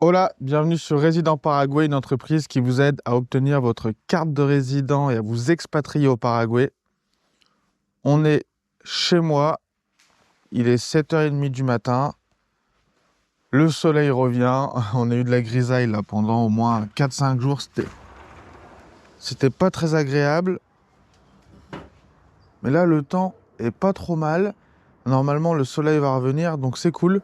Hola, bienvenue sur Résident Paraguay, une entreprise qui vous aide à obtenir votre carte de résident et à vous expatrier au Paraguay. On est chez moi, il est 7h30 du matin, le soleil revient, on a eu de la grisaille là pendant au moins 4-5 jours, c'était pas très agréable, mais là le temps est pas trop mal, normalement le soleil va revenir donc c'est cool.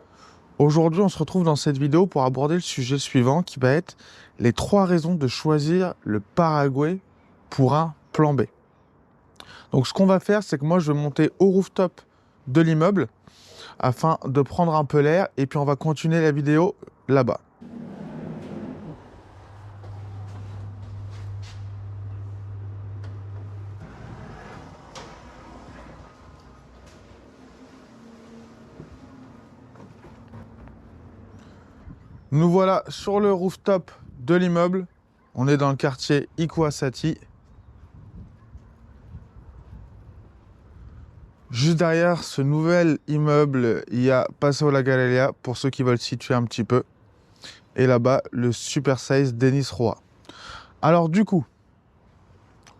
Aujourd'hui, on se retrouve dans cette vidéo pour aborder le sujet suivant qui va être les 3 raisons de choisir le Paraguay pour un plan B. Donc, ce qu'on va faire, c'est que moi, je vais monter au rooftop de l'immeuble afin de prendre un peu l'air et puis on va continuer la vidéo là-bas. Nous voilà sur le rooftop de l'immeuble. On est dans le quartier Ikuasati. Juste derrière ce nouvel immeuble, il y a Paseo La Galeria, pour ceux qui veulent situer un petit peu. Et là-bas, le Super Size Denis Roa. Alors du coup,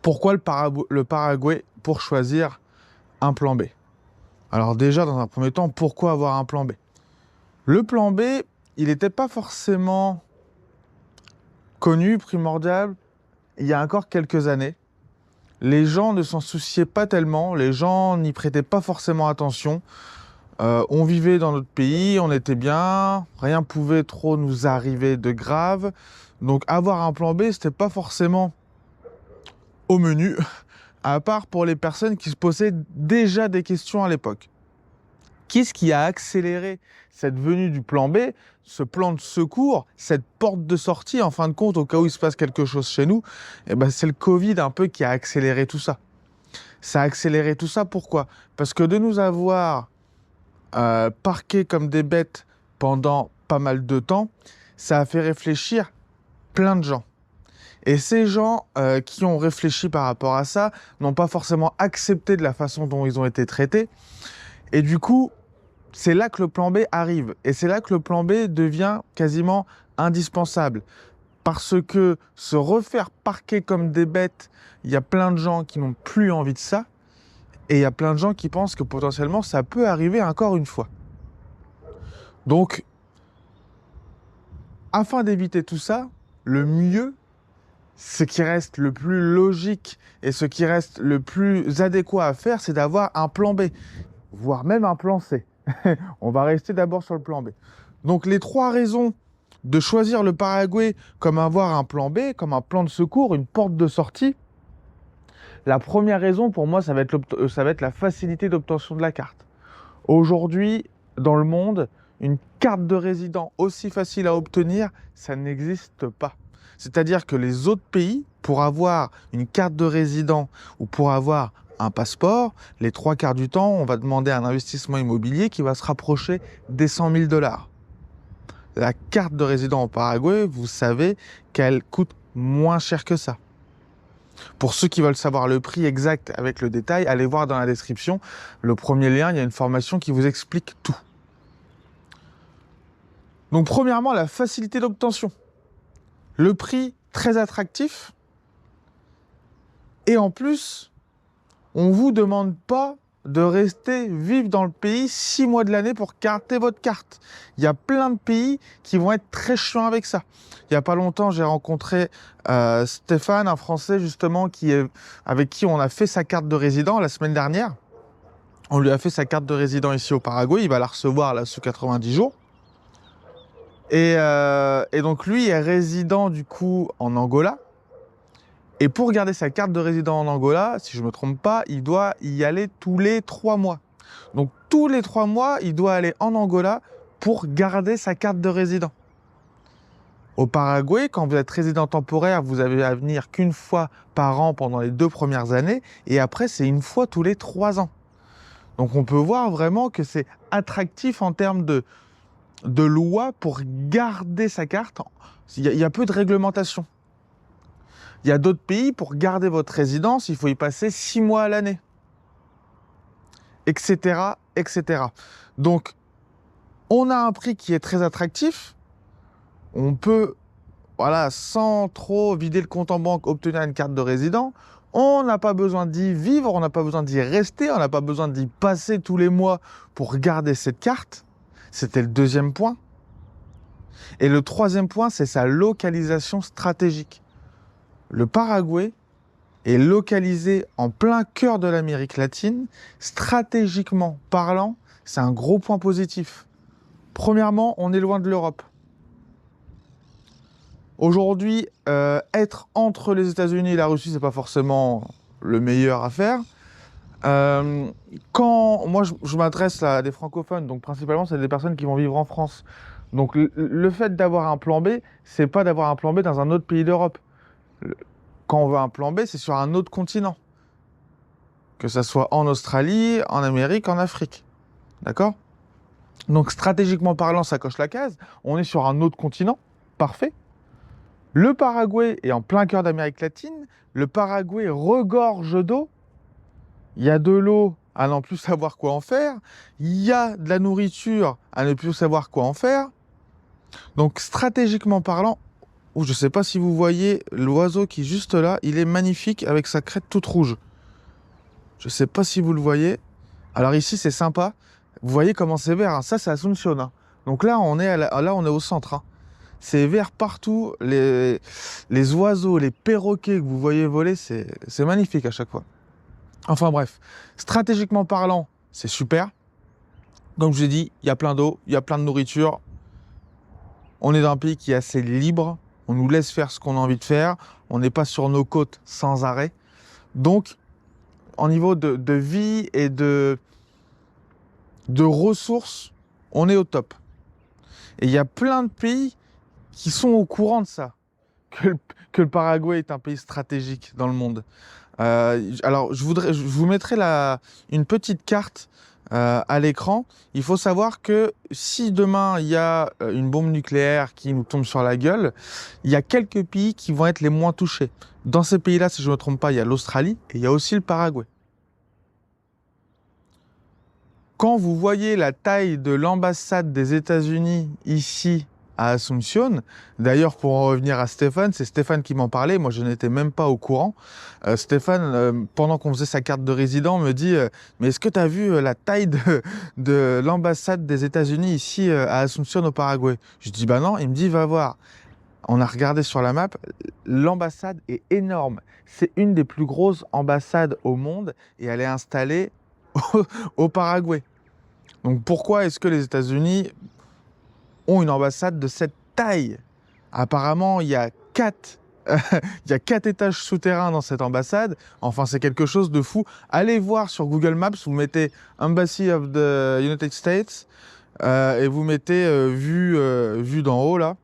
pourquoi le Paraguay pour choisir un plan B? Alors déjà, dans un premier temps, pourquoi avoir un plan B? Le plan B, il n'était pas forcément connu, primordial, il y a encore quelques années. Les gens ne s'en souciaient pas tellement, les gens n'y prêtaient pas forcément attention. On vivait dans notre pays, on était bien, rien pouvait trop nous arriver de grave. Donc avoir un plan B, c'était pas forcément au menu, à part pour les personnes qui se posaient déjà des questions à l'époque. Qu'est-ce qui a accéléré cette venue du plan B, ce plan de secours, cette porte de sortie, en fin de compte, au cas où il se passe quelque chose chez nous? Eh ben, c'est le Covid un peu qui a accéléré tout ça. Ça a accéléré tout ça, pourquoi? Parce que de nous avoir parqués comme des bêtes pendant pas mal de temps, ça a fait réfléchir plein de gens. Et ces gens qui ont réfléchi par rapport à ça n'ont pas forcément accepté de la façon dont ils ont été traités. Et du coup, c'est là que le plan B arrive. Et c'est là que le plan B devient quasiment indispensable. Parce que se refaire parquer comme des bêtes, il y a plein de gens qui n'ont plus envie de ça. Et il y a plein de gens qui pensent que potentiellement ça peut arriver encore une fois. Donc, afin d'éviter tout ça, le mieux, ce qui reste le plus logique et ce qui reste le plus adéquat à faire, c'est d'avoir un plan B, voire même un plan C. On va rester d'abord sur le plan B. Donc les 3 raisons de choisir le Paraguay comme avoir un plan B, comme un plan de secours, une porte de sortie. La première raison pour moi, ça va être la facilité d'obtention de la carte. Aujourd'hui, dans le monde, une carte de résident aussi facile à obtenir, ça n'existe pas. C'est-à-dire que les autres pays, pour avoir une carte de résident ou pour avoir un passeport, les 3 quarts du temps, on va demander un investissement immobilier qui va se rapprocher des 100 000 $. La carte de résident au Paraguay, vous savez qu'elle coûte moins cher que ça. Pour ceux qui veulent savoir le prix exact avec le détail, allez voir dans la description. Le premier lien, il y a une formation qui vous explique tout. Donc premièrement, la facilité d'obtention. Le prix très attractif. Et en plus, on ne vous demande pas de rester vivre dans le pays 6 mois de l'année pour garder votre carte. Il y a plein de pays qui vont être très chiants avec ça. Il n'y a pas longtemps, j'ai rencontré Stéphane, un Français justement, avec qui on a fait sa carte de résident la semaine dernière. On lui a fait sa carte de résident ici au Paraguay. Il va la recevoir là sous 90 jours. Et donc lui est résident du coup en Angola. Et pour garder sa carte de résident en Angola, si je ne me trompe pas, il doit y aller tous les 3 mois. Donc tous les 3 mois, il doit aller en Angola pour garder sa carte de résident. Au Paraguay, quand vous êtes résident temporaire, vous avez à venir qu'une fois par an pendant les 2 premières années. Et après, c'est une fois tous les 3 ans. Donc on peut voir vraiment que c'est attractif en termes de loi pour garder sa carte. Il y a peu de réglementation. Il y a d'autres pays, pour garder votre résidence, il faut y passer 6 mois à l'année. Etc., etc. Donc, on a un prix qui est très attractif. on peut, voilà, sans trop vider le compte en banque, obtenir une carte de résident. On n'a pas besoin d'y vivre, on n'a pas besoin d'y rester, on n'a pas besoin d'y passer tous les mois pour garder cette carte. C'était le deuxième point. Et le troisième point, c'est sa localisation stratégique. Le Paraguay est localisé en plein cœur de l'Amérique latine. Stratégiquement parlant, c'est un gros point positif. Premièrement, on est loin de l'Europe. Aujourd'hui, être entre les États-Unis et la Russie, c'est pas forcément le meilleur à faire. Quand moi je m'adresse à des francophones, donc principalement c'est des personnes qui vont vivre en France. Donc le fait d'avoir un plan B, c'est pas d'avoir un plan B dans un autre pays d'Europe. Quand on veut un plan B, c'est sur un autre continent. Que ça soit en Australie, en Amérique, en Afrique. D'accord? Donc stratégiquement parlant, ça coche la case. On est sur un autre continent. Parfait. Le Paraguay est en plein cœur d'Amérique latine. Le Paraguay regorge d'eau. Il y a de l'eau à n'en plus savoir quoi en faire. Il y a de la nourriture à ne plus savoir quoi en faire. Donc stratégiquement parlant, je ne sais pas si vous voyez l'oiseau qui est juste là, il est magnifique avec sa crête toute rouge. Je ne sais pas si vous le voyez. Alors ici c'est sympa. Vous voyez comment c'est vert, hein. Ça c'est Asunción, hein. Donc là on est au centre, hein. C'est vert partout. Les oiseaux, les perroquets que vous voyez voler, c'est magnifique à chaque fois. Enfin bref, stratégiquement parlant, c'est super. Comme je vous ai dit, il y a plein d'eau, il y a plein de nourriture. On est dans un pays qui est assez libre. On nous laisse faire ce qu'on a envie de faire. On n'est pas sur nos côtes sans arrêt. Donc, en niveau de vie et de ressources, on est au top. Et il y a plein de pays qui sont au courant de ça, que le Paraguay est un pays stratégique dans le monde. Alors, je vous mettrai une petite carte à l'écran. Il faut savoir que si demain, il y a une bombe nucléaire qui nous tombe sur la gueule, il y a quelques pays qui vont être les moins touchés. Dans ces pays-là, si je ne me trompe pas, il y a l'Australie et il y a aussi le Paraguay. Quand vous voyez la taille de l'ambassade des États-Unis ici à Asunción, d'ailleurs pour en revenir à Stéphane, c'est Stéphane qui m'en parlait, moi je n'étais même pas au courant. Stéphane, pendant qu'on faisait sa carte de résident, me dit mais est-ce que tu as vu la taille de l'ambassade des États-Unis ici à Asunción au Paraguay? Je dis bah non, il me dit va voir. On a regardé sur la map, l'ambassade est énorme. C'est une des plus grosses ambassades au monde et elle est installée au Paraguay. Donc pourquoi est-ce que les États-Unis ont une ambassade de cette taille? Apparemment, il y a 4 étages souterrains dans cette ambassade. Enfin, c'est quelque chose de fou. Allez voir sur Google Maps, vous mettez Embassy of the United States et vous mettez vue d'en haut là.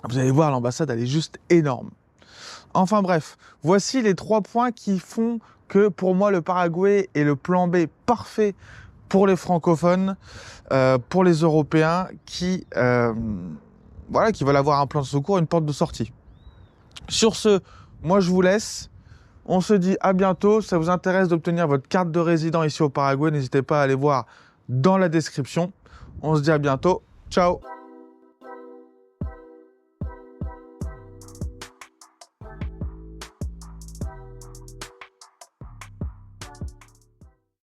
Vous allez voir, l'ambassade, elle est juste énorme. Enfin bref, voici les 3 points qui font que pour moi, le Paraguay est le plan B parfait pour les francophones, pour les Européens qui veulent avoir un plan de secours, une porte de sortie. Sur ce, moi je vous laisse. On se dit à bientôt. Si ça vous intéresse d'obtenir votre carte de résident ici au Paraguay, n'hésitez pas à aller voir dans la description. On se dit à bientôt. Ciao!